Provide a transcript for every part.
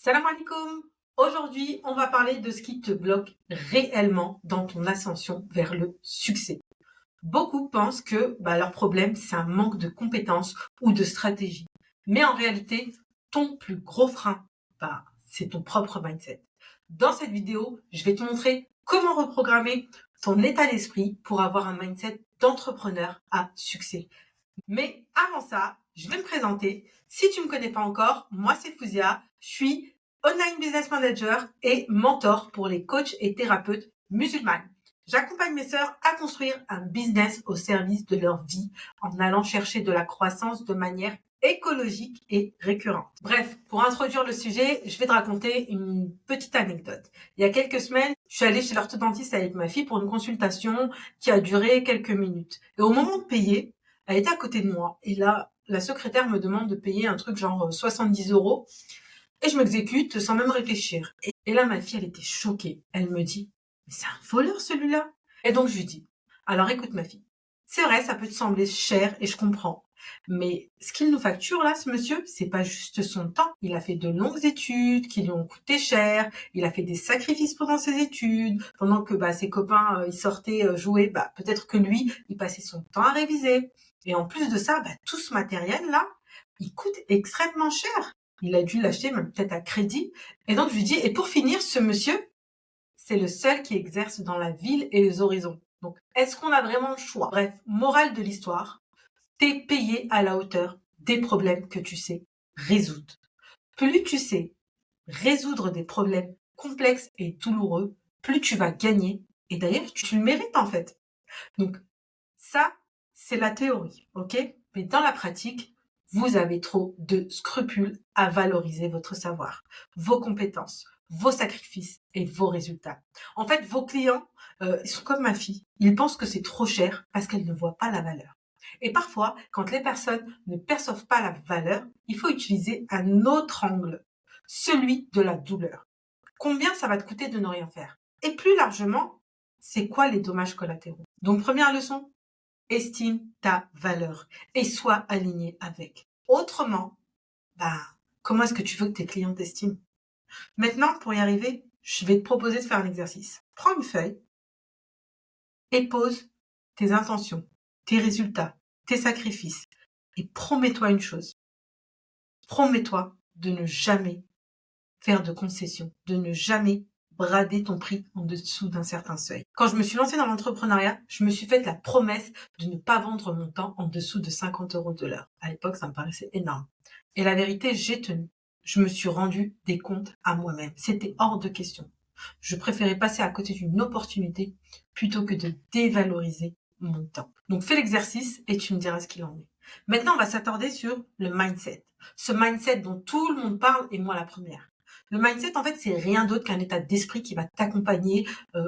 Salam alaikum. Aujourd'hui, on va parler de ce qui te bloque réellement dans ton ascension vers le succès. Beaucoup pensent que leur problème, c'est un manque de compétences ou de stratégie. Mais en réalité, ton plus gros frein, c'est ton propre mindset. Dans cette vidéo, je vais te montrer comment reprogrammer ton état d'esprit pour avoir un mindset d'entrepreneur à succès. Mais avant ça, je vais me présenter. Si tu me connais pas encore, moi c'est Fouzia. Je suis online business manager et mentor pour les coachs et thérapeutes musulmanes. J'accompagne mes sœurs à construire un business au service de leur vie en allant chercher de la croissance de manière écologique et récurrente. Bref, pour introduire le sujet, je vais te raconter une petite anecdote. Il y a quelques semaines, je suis allée chez l'orthodontiste avec ma fille pour une consultation qui a duré quelques minutes. Et au moment de payer, elle était à côté de moi. Et là, la secrétaire me demande de payer un truc genre 70 euros. Et je m'exécute sans même réfléchir. Et là, ma fille, elle était choquée. Elle me dit, mais c'est un voleur celui-là. Et donc, je lui dis, alors écoute ma fille, c'est vrai, ça peut te sembler cher et je comprends. Mais ce qu'il nous facture là, ce monsieur, c'est pas juste son temps. Il a fait de longues études qui lui ont coûté cher. Il a fait des sacrifices pendant ses études. Pendant que ses copains ils sortaient jouer, peut-être que lui, il passait son temps à réviser. Et en plus de ça, tout ce matériel là, il coûte extrêmement cher. Il a dû l'acheter même peut-être à crédit. Et donc je lui dis, et pour finir, ce monsieur, c'est le seul qui exerce dans la ville et les horizons. Donc est-ce qu'on a vraiment le choix? Bref, morale de l'histoire, t'es payé à la hauteur des problèmes que tu sais résoudre. Plus tu sais résoudre des problèmes complexes et douloureux, plus tu vas gagner. Et d'ailleurs, tu le mérites en fait. Donc ça, c'est la théorie, ok? Mais dans la pratique, vous avez trop de scrupules à valoriser votre savoir, vos compétences, vos sacrifices et vos résultats. En fait, vos clients, ils sont comme ma fille. Ils pensent que c'est trop cher parce qu'elles ne voient pas la valeur. Et parfois, quand les personnes ne perçoivent pas la valeur, il faut utiliser un autre angle, celui de la douleur. Combien ça va te coûter de ne rien faire? Et plus largement, c'est quoi les dommages collatéraux? Donc, première leçon, estime ta valeur et sois aligné avec. Autrement, comment est-ce que tu veux que tes clients t'estiment? Maintenant, pour y arriver, je vais te proposer de faire un exercice. Prends une feuille et pose tes intentions, tes résultats, tes sacrifices et promets-toi une chose. Promets-toi de ne jamais faire de concessions, de ne jamais brader ton prix en dessous d'un certain seuil. Quand je me suis lancée dans l'entrepreneuriat, je me suis faite la promesse de ne pas vendre mon temps en dessous de 50 euros de l'heure. À l'époque, ça me paraissait énorme. Et la vérité, j'ai tenu. Je me suis rendu des comptes à moi-même. C'était hors de question. Je préférais passer à côté d'une opportunité plutôt que de dévaloriser mon temps. Donc fais l'exercice et tu me diras ce qu'il en est. Maintenant, on va s'attarder sur le mindset. Ce mindset dont tout le monde parle et moi la première. Le mindset, en fait, c'est rien d'autre qu'un état d'esprit qui va t'accompagner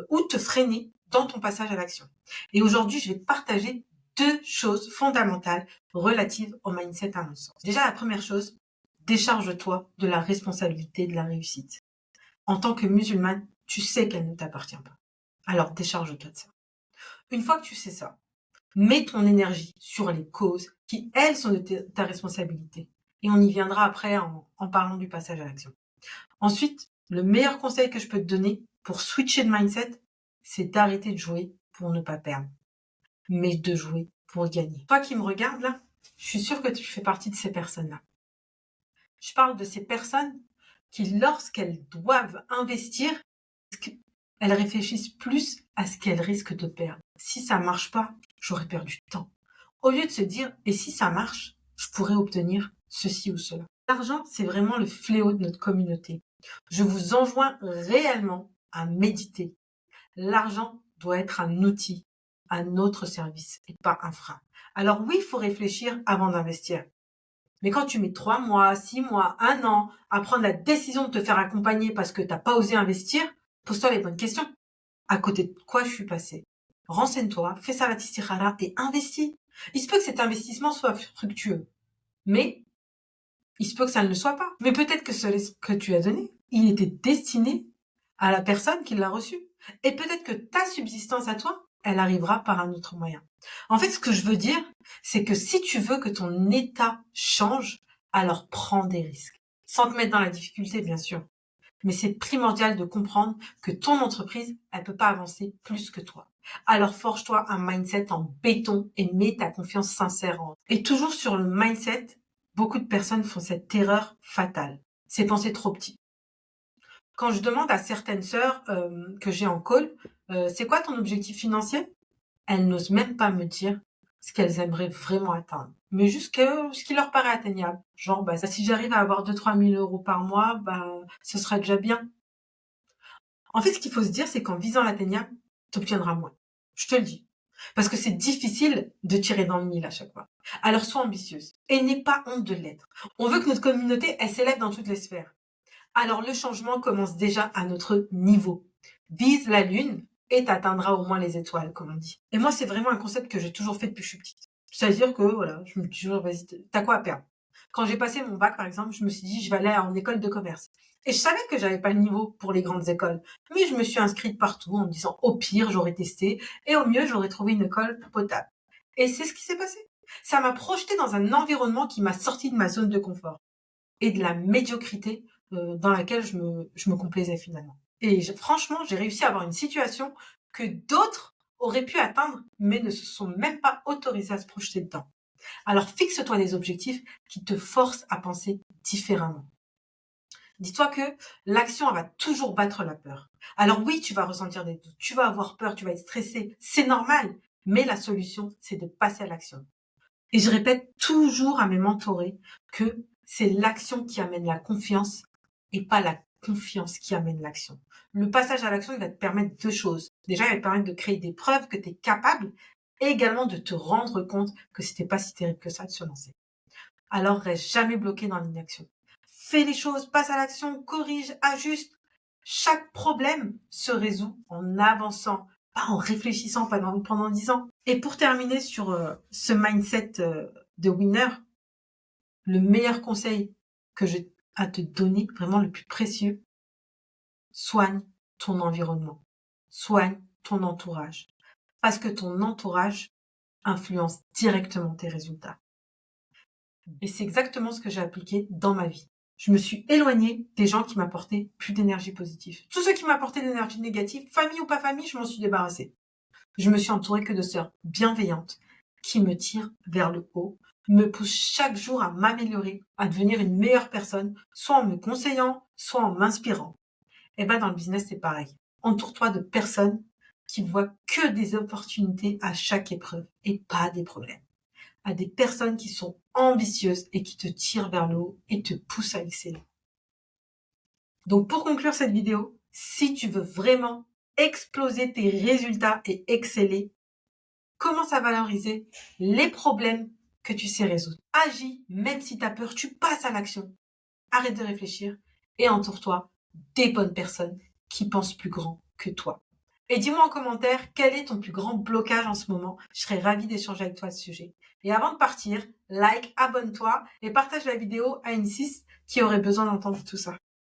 ou te freiner dans ton passage à l'action. Et aujourd'hui, je vais te partager deux choses fondamentales relatives au mindset à mon sens. Déjà, la première chose, décharge-toi de la responsabilité de la réussite. En tant que musulmane, tu sais qu'elle ne t'appartient pas. Alors, décharge-toi de ça. Une fois que tu sais ça, mets ton énergie sur les causes qui, elles, sont de ta responsabilité. Et on y viendra après en parlant du passage à l'action. Ensuite, le meilleur conseil que je peux te donner pour switcher de mindset, c'est d'arrêter de jouer pour ne pas perdre, mais de jouer pour gagner. Toi qui me regardes là, je suis sûre que tu fais partie de ces personnes-là. Je parle de ces personnes qui, lorsqu'elles doivent investir, elles réfléchissent plus à ce qu'elles risquent de perdre. Si ça marche pas, j'aurais perdu du temps. Au lieu de se dire, et si ça marche, je pourrais obtenir ceci ou cela. L'argent, c'est vraiment le fléau de notre communauté. Je vous enjoins réellement à méditer. L'argent doit être un outil à notre service et pas un frein. Alors oui, il faut réfléchir avant d'investir. Mais quand tu mets 3 mois, 6 mois, 1 an à prendre la décision de te faire accompagner parce que t'as pas osé investir, pose-toi les bonnes questions. À côté de quoi je suis passée? Renseigne-toi, fais salat istikhara et investis. Il se peut que cet investissement soit fructueux, mais il se peut que ça ne le soit pas. Mais peut-être que ce que tu as donné, il était destiné à la personne qui l'a reçu. Et peut-être que ta subsistance à toi, elle arrivera par un autre moyen. En fait, ce que je veux dire, c'est que si tu veux que ton état change, alors prends des risques. sans te mettre dans la difficulté, bien sûr. Mais c'est primordial de comprendre que ton entreprise, elle peut pas avancer plus que toi. Alors forge-toi un mindset en béton et mets ta confiance sincère en. Et toujours sur le mindset, beaucoup de personnes font cette erreur fatale. C'est penser trop petit. Quand je demande à certaines sœurs que j'ai en call, c'est quoi ton objectif financier? Elles n'osent même pas me dire ce qu'elles aimeraient vraiment atteindre, mais juste ce qui leur paraît atteignable. Genre, bah, si j'arrive à avoir 2 000 à 3 000 € par mois, bah, ce sera déjà bien. En fait, ce qu'il faut se dire, c'est qu'en visant l'atteignable, tu obtiendras moins. Je te le dis. Parce que c'est difficile de tirer dans le mille à chaque fois. Alors sois ambitieuse et n'aie pas honte de l'être. On veut que notre communauté, elle s'élève dans toutes les sphères. Alors le changement commence déjà à notre niveau. Vise la lune et t'atteindras au moins les étoiles, comme on dit. Et moi, c'est vraiment un concept que j'ai toujours fait depuis que je suis petite. C'est-à-dire que, voilà, je me dis toujours, vas-y, t'as quoi à perdre? Quand j'ai passé mon bac, par exemple, je me suis dit, je vais aller en école de commerce. Et je savais que j'avais pas le niveau pour les grandes écoles. Mais je me suis inscrite partout en me disant, au pire, j'aurais testé. Et au mieux, j'aurais trouvé une école potable. Et c'est ce qui s'est passé. Ça m'a projeté dans un environnement qui m'a sorti de ma zone de confort et de la médiocrité dans laquelle je me complaisais finalement. Et franchement, j'ai réussi à avoir une situation que d'autres auraient pu atteindre, mais ne se sont même pas autorisés à se projeter dedans. Alors fixe-toi des objectifs qui te forcent à penser différemment. Dis-toi que l'action, elle va toujours battre la peur. Alors oui, tu vas ressentir des doutes, tu vas avoir peur, tu vas être stressé, c'est normal. Mais la solution, c'est de passer à l'action. Et je répète toujours à mes mentorés que c'est l'action qui amène la confiance et pas la confiance qui amène l'action. Le passage à l'action, il va te permettre deux choses. Déjà, il va te permettre de créer des preuves que tu es capable et également de te rendre compte que c'était pas si terrible que ça de se lancer. Alors, reste jamais bloqué dans l'inaction. Fais les choses, passe à l'action, corrige, ajuste. Chaque problème se résout en avançant, pas en réfléchissant pendant 10 ans. Et pour terminer sur ce mindset de winner, le meilleur conseil que j'ai à te donner, vraiment le plus précieux, soigne ton environnement, soigne ton entourage. Parce que ton entourage influence directement tes résultats. Et c'est exactement ce que j'ai appliqué dans ma vie. Je me suis éloignée des gens qui m'apportaient plus d'énergie positive. Tous ceux qui m'apportaient de l'énergie négative, famille ou pas famille, je m'en suis débarrassée. Je me suis entourée que de sœurs bienveillantes qui me tirent vers le haut, me poussent chaque jour à m'améliorer, à devenir une meilleure personne, soit en me conseillant, soit en m'inspirant. Et ben dans le business, c'est pareil. Entoure-toi de personnes qui voient que des opportunités à chaque épreuve et pas des problèmes. À des personnes qui sont ambitieuses et qui te tirent vers le haut et te poussent à exceller. Donc pour conclure cette vidéo, si tu veux vraiment exploser tes résultats et exceller, commence à valoriser les problèmes que tu sais résoudre. Agis, même si tu as peur, tu passes à l'action. Arrête de réfléchir et entoure-toi des bonnes personnes qui pensent plus grand que toi. Et dis-moi en commentaire quel est ton plus grand blocage en ce moment. Je serais ravie d'échanger avec toi à ce sujet. Et avant de partir, like, abonne-toi et partage la vidéo à une cis qui aurait besoin d'entendre tout ça.